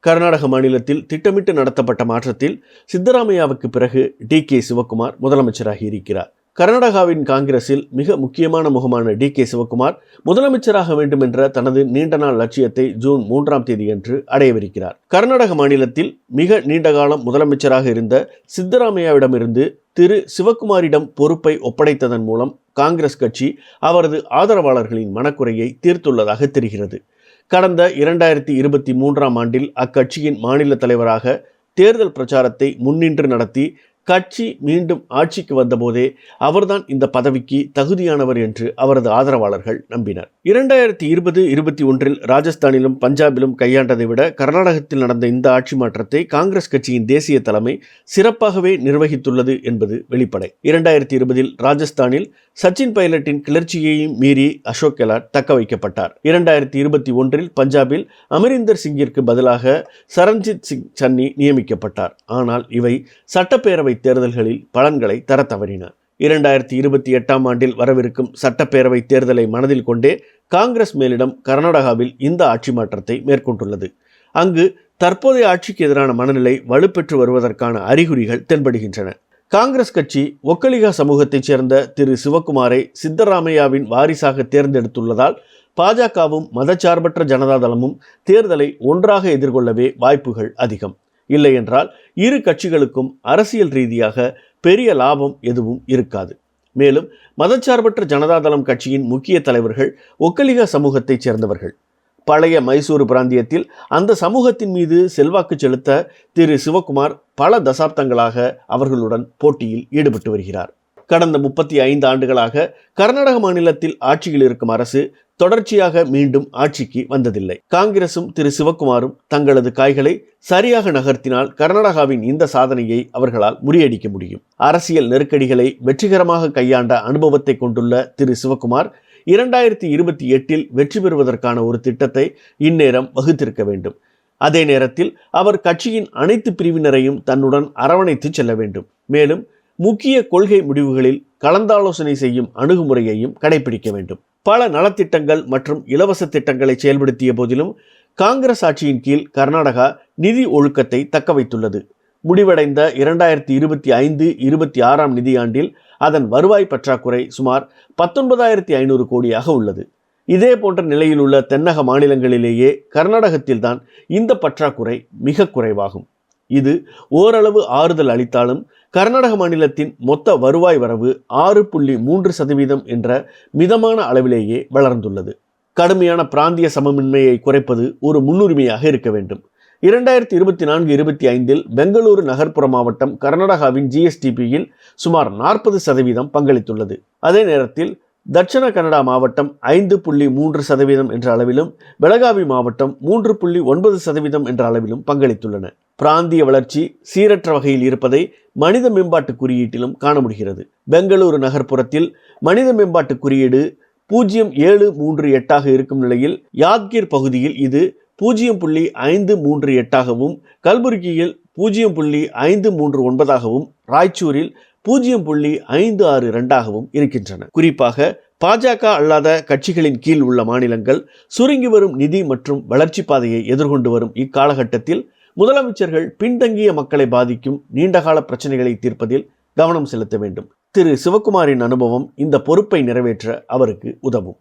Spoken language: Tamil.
கர்நாடக மாநிலத்தில் திட்டமிட்டு நடத்தப்பட்ட மாற்றத்தில் சித்தராமையாவுக்கு பிறகு டி.கே. சிவக்குமார் முதலமைச்சராகி இருக்கிறார். கர்நாடகாவின் காங்கிரஸில் மிக முக்கியமான முகமான டி.கே. சிவக்குமார் முதலமைச்சராக வேண்டும் என்ற தனது நீண்ட நாள் லட்சியத்தை ஜூன் 3ஆம் தேதியன்று அடையவிருக்கிறார். கர்நாடக மாநிலத்தில் மிக நீண்ட காலம் முதலமைச்சராக இருந்த சித்தராமையாவிடமிருந்து திரு சிவக்குமாரிடம் பொறுப்பை ஒப்படைத்ததன் மூலம் காங்கிரஸ் கட்சி அவரது ஆதரவாளர்களின் மனக்குறையை தீர்த்துள்ளதாக தெரிகிறது. கடந்த 2023ஆம் ஆண்டில் அக்கட்சியின் மாநில தலைவராக தேர்தல் பிரச்சாரத்தை முன்னின்று நடத்தி கட்சி மீண்டும் ஆட்சிக்கு வந்தபோதே அவர்தான் இந்த பதவிக்கு தகுதியானவர் என்று அவரது ஆதரவாளர்கள் நம்பினர். 2020-21 ராஜஸ்தானிலும் பஞ்சாபிலும் கையாண்டதை விட கர்நாடகத்தில் நடந்த இந்த ஆட்சி மாற்றத்தை காங்கிரஸ் கட்சியின் தேசிய தலைமை சிறப்பாகவே நிர்வகித்துள்ளது என்பது வெளிப்படை. 2020 ராஜஸ்தானில் சச்சின் பைலட்டின் கிளர்ச்சியையும் மீறி அசோக் கெலாட் தக்க வைக்கப்பட்டார். 2021 பஞ்சாபில் அமரிந்தர் சிங்கிற்கு பதிலாக சரண்ஜித் சிங் சன்னி நியமிக்கப்பட்டார். ஆனால் இவை சட்டப்பேரவை தேர்தல்களில் பலன்களை தர தவறின. 2028ஆம் ஆண்டில் வரவிருக்கும் சட்டப்பேரவை தேர்தலை மனதில் கொண்டே காங்கிரஸ் மேலிடம் கர்நாடகாவில் இந்த ஆட்சி மாற்றத்தை மேற்கொண்டுள்ளது. அங்கு தற்போதைய ஆட்சிக்கு எதிரான மனநிலை வலுப்பெற்று வருவதற்கான அறிகுறிகள் தென்படுகின்றன. காங்கிரஸ் கட்சி ஒக்கலிகா சமூகத்தைச் சேர்ந்த திரு சிவக்குமாரை சித்தராமையாவின் வாரிசாக தேர்ந்தெடுத்துள்ளதால் பாஜகவும் மதச்சார்பற்ற ஜனதாதளமும் தேர்தலை ஒன்றாக எதிர்கொள்ளவே வாய்ப்புகள் அதிகம். இல்லையென்றால் இரு கட்சிகளுக்கும் அரசியல் ரீதியாக பெரிய லாபம் எதுவும் இருக்காது. மேலும் மதச்சார்பற்ற ஜனதாதளம் கட்சியின் முக்கிய தலைவர்கள் ஒக்கலிகா சமூகத்தைச் சேர்ந்தவர்கள். பழைய மைசூரு பிராந்தியத்தில் அந்த சமூகத்தின் மீது செல்வாக்கு செலுத்த திரு சிவக்குமார் பல தசாப்தங்களாக அவர்களுடன் போட்டியில் ஈடுபட்டு வருகிறார். கடந்த 35 ஆண்டுகளாக கர்நாடக மாநிலத்தில் ஆட்சியில் இருக்கும் அரசு தொடர்ச்சியாக மீண்டும் ஆட்சிக்கு வந்ததில்லை. காங்கிரசும் திரு சிவக்குமாரும் தங்களது காய்களை சரியாக நகர்த்தினால் கர்நாடகாவின் இந்த சாதனையை அவர்களால் முறியடிக்க முடியும். அரசியல் நெருக்கடிகளை வெற்றிகரமாக கையாண்ட அனுபவத்தை கொண்டுள்ள திரு சிவக்குமார் 2028 வெற்றி பெறுவதற்கான ஒரு திட்டத்தை இந்நேரம் வகுத்திருக்க வேண்டும். அதே நேரத்தில் அவர் கட்சியின் அனைத்து பிரிவினரையும் தன்னுடன் அரவணைத்து செல்ல வேண்டும். மேலும் முக்கிய கொள்கை முடிவுகளில் கலந்தாலோசனை செய்யும் அணுகுமுறையையும் கடைபிடிக்க வேண்டும். பல நலத்திட்டங்கள் மற்றும் இலவச திட்டங்களை செயல்படுத்திய போதிலும் காங்கிரஸ் ஆட்சியின் கீழ் கர்நாடகா நிதி ஒழுக்கத்தை தக்க வைத்துள்ளது. முடிவடைந்த 2025-26ஆம் நிதியாண்டில் அதன் வருவாய் பற்றாக்குறை சுமார் 19,500 கோடியாக உள்ளது. இதே போன்ற நிலையில் உள்ள தென்னக மாநிலங்களிலேயே கர்நாடகத்தில்தான் இந்த பற்றாக்குறை மிக குறைவாகும். இது ஓரளவு ஆறுதல் அளித்தாலும் கர்நாடக மாநிலத்தின் மொத்த வருவாய் வரவு 6.3% என்ற மிதமான அளவிலேயே வளர்ந்துள்ளது. கடுமையான பிராந்திய சமமின்மையை குறைப்பது ஒரு முன்னுரிமையாக இருக்க வேண்டும். 2024-25 பெங்களூரு நகர்ப்புற மாவட்டம் கர்நாடகாவின் GSDPயில் சுமார் 40% பங்களித்துள்ளது. அதே நேரத்தில் தட்சண கன்னடா மாவட்டம் 5.3% என்ற அளவிலும் பெலகாவி மாவட்டம் 3.9% என்ற அளவிலும் பங்களித்துள்ளன. பிராந்திய வளர்ச்சி சீரற்ற வகையில் இருப்பதை மனித மேம்பாட்டு குறியீட்டிலும் காண முடிகிறது. பெங்களூரு நகர்ப்புறத்தில் மனித மேம்பாட்டு குறியீடு 0.738 இருக்கும் நிலையில் யாத்கீர் பகுதியில் இது 0.538ஆகவும், கல்புர்கியில் 0.539ஆகவும், ராய்ச்சூரில் 0.562ஆகவும் இருக்கின்றன. குறிப்பாக பாஜக அல்லாத கட்சிகளின் கீழ் உள்ள மாநிலங்கள் சுருங்கி வரும் நிதி மற்றும் வளர்ச்சி பாதையை எதிர்கொண்டு வரும் இக்காலகட்டத்தில் முதலமைச்சர்கள் பின்தங்கிய மக்களை பாதிக்கும் நீண்டகால பிரச்சனைகளை தீர்ப்பதில் கவனம் செலுத்த வேண்டும். திரு சிவக்குமாரின் அனுபவம் இந்த பொறுப்பை நிறைவேற்ற அவருக்கு உதவும்.